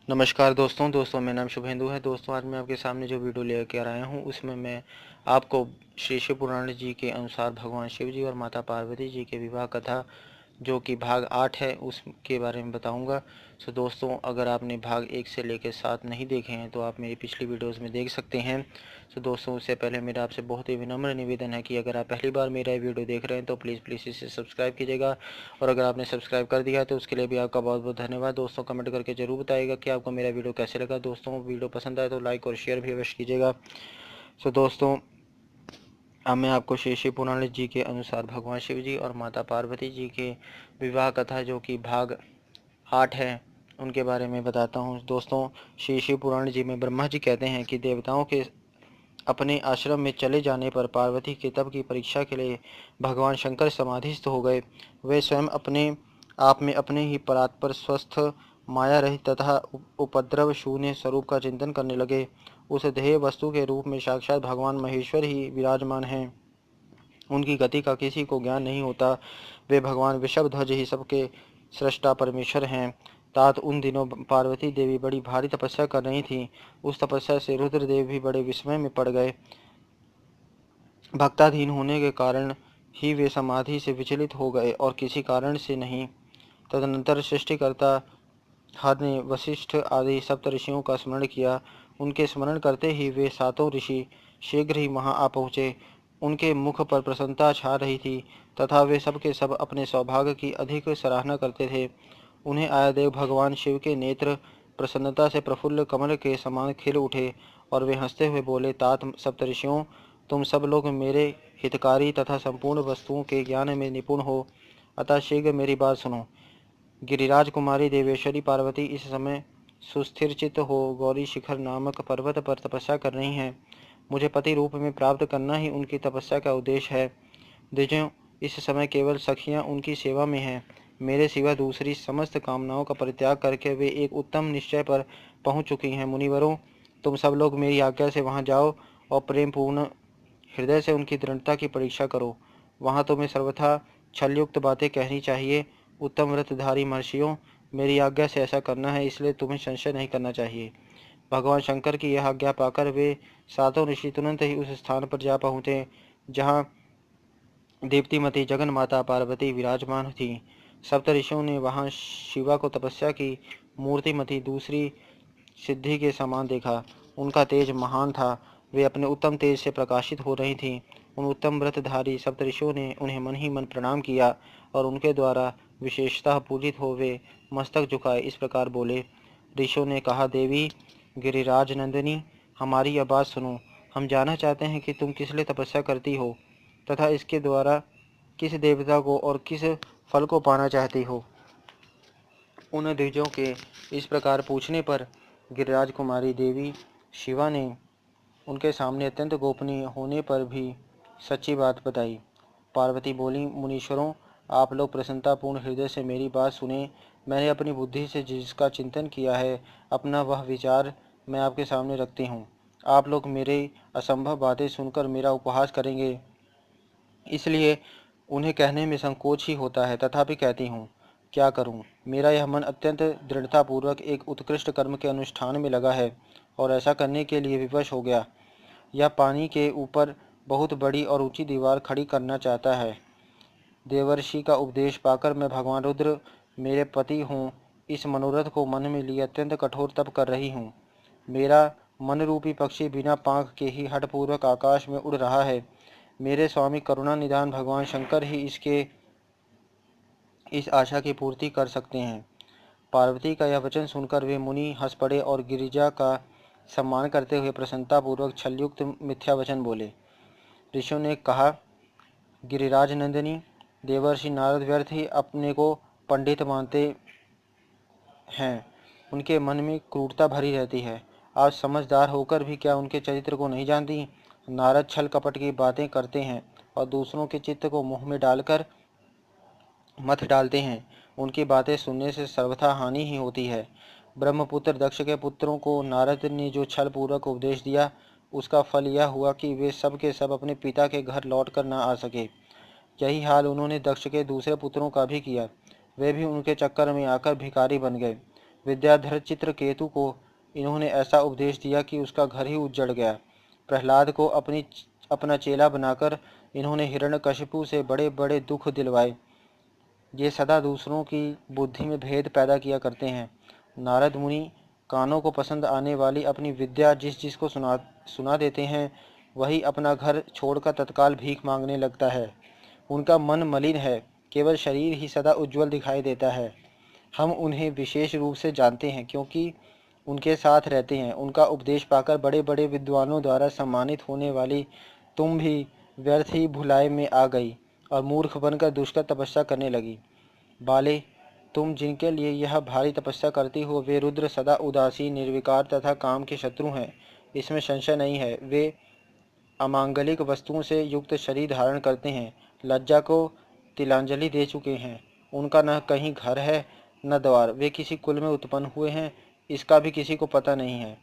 नमस्कार दोस्तों मेरा नाम शुभेंदु है। दोस्तों, आज मैं आपके सामने जो वीडियो लेकर आया हूँ उसमें मैं आपको श्री शिव पुराण जी के अनुसार भगवान शिव जी और माता पार्वती जी के विवाह कथा जो कि भाग 8 है उसके बारे में बताऊंगा। सो दोस्तों, अगर आपने भाग 1 से लेकर 7 नहीं देखे हैं तो आप मेरी पिछली वीडियोस में देख सकते हैं। सो दोस्तों, उससे पहले मेरा आपसे बहुत ही विनम्र निवेदन है कि अगर आप पहली बार मेरा ये वीडियो देख रहे हैं तो प्लीज़ इसे सब्सक्राइब कीजिएगा, और अगर आपने सब्सक्राइब कर दिया है तो उसके लिए भी आपका बहुत बहुत धन्यवाद। दोस्तों, कमेंट करके जरूर बताइएगा कि आपको मेरा वीडियो कैसे लगा। दोस्तों, वीडियो पसंद आए तो लाइक और शेयर भी अवश्य कीजिएगा। सो दोस्तों, अब मैं आपको श्री शिव पुराण जी के अनुसार भगवान शिव जी और माता पार्वती जी के विवाह कथा जो कि भाग 8 है उनके बारे में बताता हूँ। दोस्तों, श्री शिव पुराण जी में ब्रह्मा जी कहते हैं कि देवताओं के अपने आश्रम में चले जाने पर पार्वती के तप की परीक्षा के लिए भगवान शंकर समाधिस्थ हो गए। वे स्वयं अपने आप में अपने ही परात्पर स्वस्थ माया रहित तथा उपद्रव शून्य स्वरूप का चिंतन करने लगे। उस ध्येय वस्तु के रूप में साक्षात भगवान महेश्वर ही विराजमान हैं। उनकी गति का किसी को ज्ञान नहीं होता। वे भगवान वृषभध्वज ही सबके सृष्टा परमेश्वर हैं। तात उन दिनों पार्वती देवी बड़ी भारी तपस्या कर रही थीं। उस तपस्या से रुद्रदेव भी बड़े विस्मय में पड़ गए। भक्ताधीन होने के कारण ही वे समाधि से विचलित हो गए और किसी कारण से नहीं। तदनंतर सृष्टिकर्ता हर ने वशिष्ठ आदि सप्तऋषियों का स्मरण किया। उनके स्मरण करते ही वे सातों ऋषि शीघ्र ही वहां आ पहुँचे। उनके मुख पर प्रसन्नता छा रही थी तथा वे सब के सब अपने सौभाग्य की अधिक सराहना करते थे। उन्हें आया देख भगवान शिव के नेत्र प्रसन्नता से प्रफुल्ल कमल के समान खिल उठे और वे हंसते हुए बोले, तात सप्तऋषियों, तुम सब लोग मेरे हितकारी तथा संपूर्ण वस्तुओं के ज्ञान में निपुण हो, अतः शीघ्र मेरी बात सुनो। गिरिराज कुमारी देवेश्वरी पार्वती इस समय सुस्थिरचित हो गौरी शिखर नामक पर्वत पर तपस्या कर रही हैं। मुझे पति रूप में प्राप्त करना ही उनकी तपस्या का उद्देश्य है। द्विजों, इस समय केवल सखियां उनकी सेवा में हैं। मेरे सिवा दूसरी समस्त कामनाओं का परित्याग करके वे एक उत्तम निश्चय पर पहुंच चुकी हैं। मुनिवरों, तुम सब लोग मेरी आज्ञा से वहां जाओ और प्रेम पूर्ण हृदय से उनकी दृढ़ता की परीक्षा करो। वहां तुम्हें सर्वथा छलयुक्त बातें कहनी चाहिए। उत्तम व्रतधारी महर्षियों, मेरी आज्ञा से ऐसा करना है, इसलिए तुम्हें संशय नहीं करना चाहिए। भगवान शंकर की यह आज्ञा पाकर वे सातों ऋषि तुरंत ही उस स्थान पर जा पहुँचे जहाँ दीप्तिमती जगन माता पार्वती विराजमान थी। सप्त ऋषियों ने वहां शिवा को तपस्या की मूर्तिमती दूसरी सिद्धि के समान देखा। उनका तेज महान था। वे अपने उत्तम तेज से प्रकाशित हो रही थीं। उन उत्तम व्रतधारी सप्तऋषियों ने उन्हें मन ही मन प्रणाम किया और उनके द्वारा विशेषतः पूजित हो वे मस्तक झुकाए इस प्रकार बोले। ऋषियों ने कहा, देवी गिरिराज नंदिनी, हमारी यह बात सुनो। हम जानना चाहते हैं कि तुम किस लिए तपस्या करती हो तथा इसके द्वारा किस देवता को और किस फल को पाना चाहती हो। उन द्विजों के इस प्रकार पूछने पर गिरिराज कुमारी देवी शिवा ने उनके सामने अत्यंत गोपनीय होने पर भी सच्ची बात बताई। पार्वती बोली, मुनीश्वरों, आप लोग प्रसन्नतापूर्ण हृदय से मेरी बात सुने। मैंने अपनी बुद्धि से जिसका चिंतन किया है, अपना वह विचार मैं आपके सामने रखती हूँ। आप लोग मेरे असंभव बातें सुनकर मेरा उपहास करेंगे, इसलिए उन्हें कहने में संकोच ही होता है, तथापि कहती हूँ। क्या करूँ, मेरा यह मन अत्यंत दृढ़तापूर्वक एक उत्कृष्ट कर्म के अनुष्ठान में लगा है और ऐसा करने के लिए विवश हो गया। यह पानी के ऊपर बहुत बड़ी और ऊंची दीवार खड़ी करना चाहता है। देवर्षि का उपदेश पाकर मैं भगवान रुद्र मेरे पति हूँ, इस मनोरथ को मन में लिए अत्यंत कठोर तप कर रही हूँ। मेरा मन रूपी पक्षी बिना पांख के ही हठपूर्वक आकाश में उड़ रहा है। मेरे स्वामी करुणा निधान भगवान शंकर ही इस आशा की पूर्ति कर सकते हैं। पार्वती का यह वचन सुनकर वे मुनि हंस पड़े और गिरिजा का सम्मान करते हुए प्रसन्नतापूर्वक छलयुक्त मिथ्या वचन बोले। ऋषियों ने कहा, गिरिराज नंदिनी, देवर्षि नारद व्यर्थ ही अपने को पंडित मानते हैं। उनके मन में क्रूरता भरी रहती है। आज समझदार होकर भी क्या उनके चरित्र को नहीं जानती। नारद छल कपट की बातें करते हैं और दूसरों के चित्त को मुंह में डालकर मत डालते हैं। उनकी बातें सुनने से सर्वथा हानि ही होती है। ब्रह्मपुत्र दक्ष के पुत्रों को नारद ने जो छल पूर्वक उपदेश दिया, उसका फल यह हुआ कि वे सब के सब अपने पिता के घर लौट कर न आ सके। यही हाल उन्होंने दक्ष के दूसरे पुत्रों का भी किया। वे भी उनके चक्कर में आकर भिखारी बन गए। विद्याधर चित्रकेतु को इन्होंने ऐसा उपदेश दिया कि उसका घर ही उजड़ गया। प्रहलाद को अपना चेला बनाकर इन्होंने हिरण्यकशिपु से बड़े बड़े दुख दिलवाए। ये सदा दूसरों की बुद्धि में भेद पैदा किया करते हैं। नारद मुनि कानों को पसंद आने वाली अपनी विद्या जिस जिसको सुना देते हैं, वही अपना घर छोड़कर तत्काल भीख मांगने लगता है। उनका मन मलिन है, केवल शरीर ही सदा उज्जवल दिखाई देता है। हम उन्हें विशेष रूप से जानते हैं क्योंकि उनके साथ रहते हैं। उनका उपदेश पाकर बड़े बड़े विद्वानों द्वारा सम्मानित होने वाली तुम भी व्यर्थ ही भुलाई में आ गई और मूर्ख बनकर दुष्कर तपस्या करने लगी। बाले, तुम जिनके लिए यह भारी तपस्या करती हो, वे रुद्र सदा उदासी, निर्विकार तथा काम के शत्रु हैं, इसमें संशय नहीं है। वे अमांगलिक वस्तुओं से युक्त शरीर धारण करते हैं, लज्जा को तिलांजलि दे चुके हैं। उनका न कहीं घर है न द्वार, वे किसी कुल में उत्पन्न हुए हैं इसका भी किसी को पता नहीं है।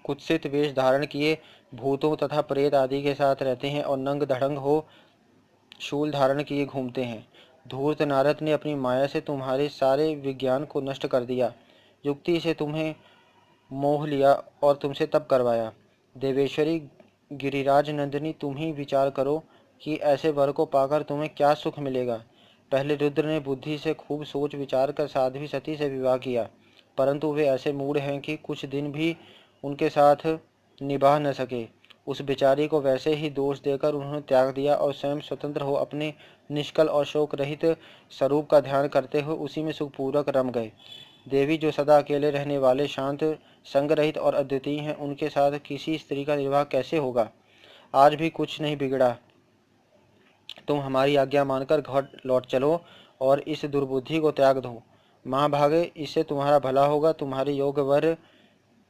कुत्सित वेश धारण किए भूतों तथा प्रेत आदि के साथ रहते हैं और नंग धड़ंग हो शूल धारण किए घूमते हैं। धूर्त नारद ने अपनी माया से तुम्हारे सारे विज्ञान को नष्ट कर दिया, युक्ति से तुम्हें मोह लिया और तुमसे तप करवाया। देवेश्वरी गिरिराज नंदिनी, तुम ही विचार करो कि ऐसे वर को पाकर तुम्हें क्या सुख मिलेगा। पहले रुद्र ने बुद्धि से खूब सोच विचार कर साध्वी सती से विवाह किया, परंतु वे ऐसे मूढ़ हैं कि कुछ दिन भी उनके साथ निभा न सके। उस बेचारी को वैसे ही दोष देकर उन्होंने त्याग दिया और स्वयं स्वतंत्र हो अपने निष्कल और शोक रहित स्वरूप का ध्यान करते हुए उसी में सुखपूर्वक रम गए। देवी जो सदा अकेले रहने वाले, शांत, संग रहित और अद्वितीय हैं, उनके साथ किसी स्त्री का निर्वाह कैसे होगा। आज भी कुछ नहीं बिगड़ा, तुम हमारी आज्ञा मानकर घर लौट चलो और इस दुर्बुद्धि को त्याग दो। महाभागे, इससे तुम्हारा भला होगा। तुम्हारे योग वर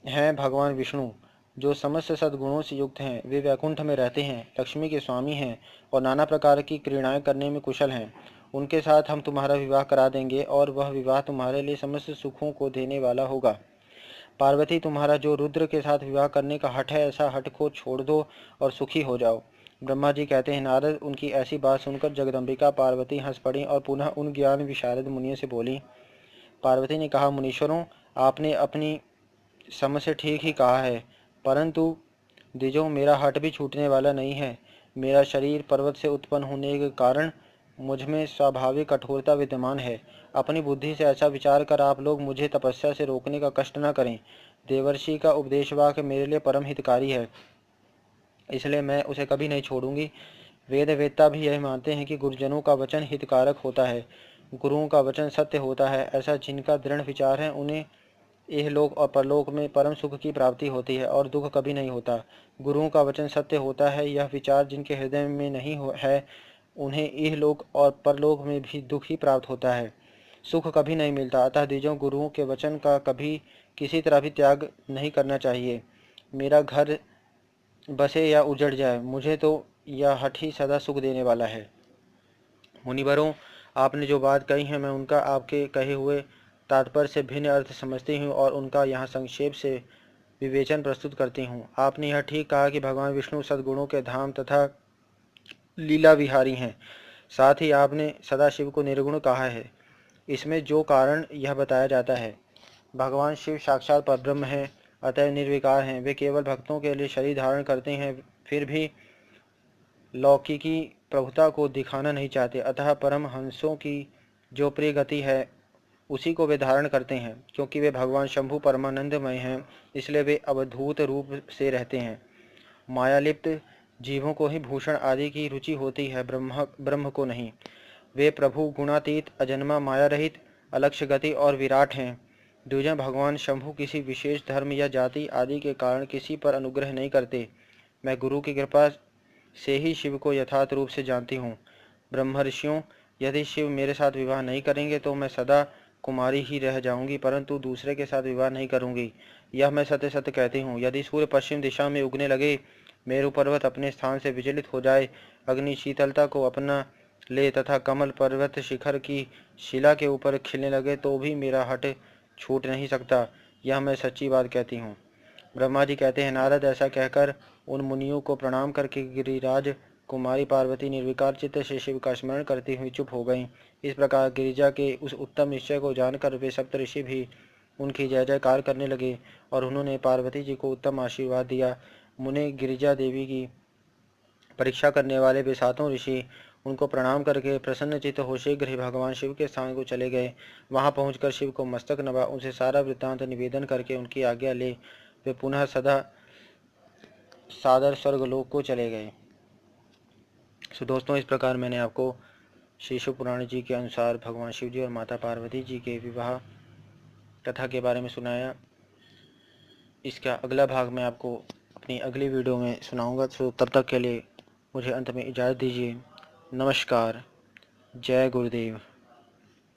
हैं भगवान विष्णु, जो समस्त सद्गुणों से युक्त हैं। वे वैकुंठ में रहते हैं, लक्ष्मी के स्वामी हैं और नाना प्रकार की क्रीड़ाएं करने में कुशल हैं। उनके साथ हम तुम्हारा विवाह करा देंगे और वह विवाह तुम्हारे लिए समस्त सुखों को देने वाला होगा। पार्वती, तुम्हारा जो रुद्र के साथ विवाह करने का हठ है, ऐसा हठ को छोड़ दो और सुखी हो जाओ। ब्रह्मा जी कहते हैं, नारद, उनकी ऐसी बात सुनकर जगदम्बिका पार्वती हंस पड़ी और पुनः उन ज्ञान विशारद मुनियों से बोली। पार्वती ने कहा, मुनीश्वरों, आपने अपनी समझ से ठीक ही कहा है, परंतु द्विजों, मेरा हठ भी छूटने वाला नहीं है। मेरा शरीर पर्वत से उत्पन्न होने के कारण मुझ में स्वाभाविक कठोरता विद्यमान है। अपनी बुद्धि से ऐसा विचार कर आप लोग मुझे तपस्या से रोकने का कष्ट न करें। देवर्षि का उपदेश वाक्य मेरे लिए परम हितकारी है, इसलिए मैं उसे कभी नहीं छोड़ूंगी। वेद वेत्ता भी यह मानते हैं कि गुरुजनों का वचन हितकारक होता है, गुरुओं का वचन सत्य होता है। ऐसा जिनका दृढ़ विचार है, उन्हें इहलोक और परलोक में परम सुख की प्राप्ति होती है और दुख कभी नहीं होता। गुरुओं का वचन सत्य होता है, यह विचार जिनके हृदय में नहीं है, उन्हें इहलोक और परलोक में भी दुख ही प्राप्त होता है, सुख कभी नहीं मिलता। अतः द्विजों, गुरुओं के वचन का कभी किसी तरह भी त्याग नहीं करना चाहिए। मेरा घर बसे या उजड़ जाए, मुझे तो यह हठ ही सदा सुख देने वाला है। मुनिवरों, आपने जो बात कही है, मैं उनका आपके कहे हुए तात्पर्य से भिन्न अर्थ समझती हूँ और उनका यहाँ संक्षेप से विवेचन प्रस्तुत करती हूँ। आपने यह ठीक कहा कि भगवान विष्णु सद्गुणों के धाम तथा लीला विहारी हैं। साथ ही आपने सदाशिव को निर्गुण कहा है। इसमें जो कारण यह बताया जाता है, भगवान शिव साक्षात परब्रह्म हैं, अतः निर्विकार हैं। वे केवल भक्तों के लिए शरीर धारण करते हैं, फिर भी लौकिकी प्रभुता को दिखाना नहीं चाहते। अतः परमहंसों की जो प्रिय गति है, उसी को वे धारण करते हैं। क्योंकि वे भगवान शंभु परमानंदमय हैं, इसलिए वे अवधूत रूप से रहते हैं। मायालिप्त जीवों को ही भूषण आदि की रुचि होती है, ब्रह्म को नहीं। वे प्रभु गुणातीत, अजन्मा, माया रहित, अलक्ष्य गति और विराट हैं। द्विजन, भगवान शंभु किसी विशेष धर्म या जाति आदि के कारण किसी पर अनुग्रह नहीं करते। मैं गुरु की कृपा से ही शिव को यथार्थ रूप से जानती हूँ। ब्रह्मर्षियों, यदि शिव मेरे साथ विवाह नहीं करेंगे तो मैं सदा कुमारी ही रह जाऊंगी, परंतु दूसरे के साथ विवाह नहीं करूंगी। यह मैं सत्य सत्य कहती हूँ। यदि सूर्य पश्चिम दिशा में उगने लगे, मेरु पर्वत अपने स्थान से विचलित हो जाए, अग्नि शीतलता को अपना ले तथा कमल पर्वत शिखर की शिला के ऊपर खिलने लगे, तो भी मेरा हठ छूट नहीं सकता। यह मैं सच्ची बात कहती हूँ। ब्रह्मा जी कहते हैं, नारद, ऐसा कहकर उन मुनियों को प्रणाम करके गिरिराज कुमारी पार्वती निर्विकार चित्त से शिव का स्मरण करती हुई चुप हो गईं। इस प्रकार गिरिजा के उस उत्तम निश्चय को जानकर वे सप्तऋषि भी उनकी जय जयकार करने लगे और उन्होंने पार्वती जी को उत्तम आशीर्वाद दिया। मुने गिरिजा देवी की परीक्षा करने वाले वे सातों ऋषि उनको प्रणाम करके प्रसन्नचित्त हो शीघ्र ही भगवान शिव के स्थान को चले गए। वहां पहुंचकर शिव को मस्तक नवा, उनसे सारा वृत्तांत निवेदन करके उनकी आज्ञा ले वे पुनः सदा सादर स्वर्गलोक को चले गए। सो दोस्तों, इस प्रकार मैंने आपको श्री शिव पुराण जी के अनुसार भगवान शिव जी और माता पार्वती जी के विवाह कथा के बारे में सुनाया। इसका अगला भाग मैं आपको अपनी अगली वीडियो में सुनाऊंगा। तो तब तक के लिए मुझे अंत में इजाज़त दीजिए। नमस्कार। जय गुरुदेव।